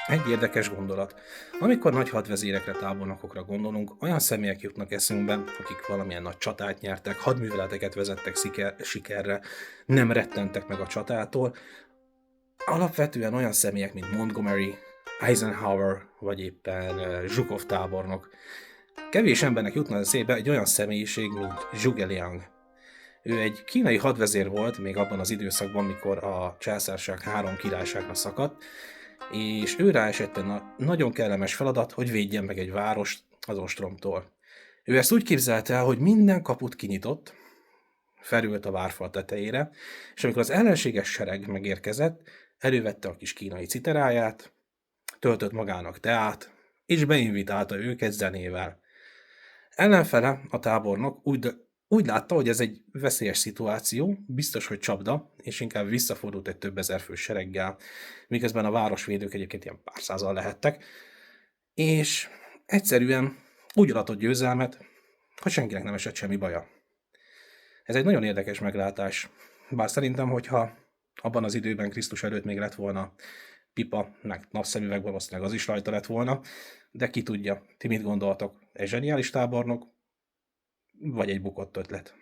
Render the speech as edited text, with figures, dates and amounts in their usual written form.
Egy érdekes gondolat. Amikor nagy hadvezérekre, tábornokokra gondolunk, olyan személyek jutnak eszünkbe, akik valamilyen nagy csatát nyertek, hadműveleteket vezettek sikerre, nem rettentek meg a csatától. Alapvetően olyan személyek, mint Montgomery, Eisenhower, vagy éppen Zsukov tábornok. Kevés embernek jutna eszébe egy olyan személyiség, mint Zhuge Liang. Ő egy kínai hadvezér volt még abban az időszakban, mikor a császárság 3 királyságra szakadt, és őrá esett egy nagyon kellemes feladat, hogy védjen meg egy várost az ostromtól. Ő ezt úgy képzelte el, hogy minden kaput kinyitott, felült a várfal tetejére, és amikor az ellenséges sereg megérkezett, elővette a kis kínai citeráját, töltött magának teát, és beinvitálta őket zenével. Ellenfele, a tábornok úgy látta, hogy ez egy veszélyes szituáció, biztos, hogy csapda, és inkább visszafordult egy több ezer fős sereggel, miközben a városvédők egyébként ilyen pár százal lehettek, és egyszerűen úgy aratott győzelmet, hogy senkinek nem esett semmi baja. Ez egy nagyon érdekes meglátás, bár szerintem, hogyha abban az időben Krisztus előtt még lett volna pipa, meg napszemüveg, valószínűleg az is rajta lett volna, de ki tudja, ti mit gondoltok? Egy zseniális tábornok, vagy egy bukott ötlet?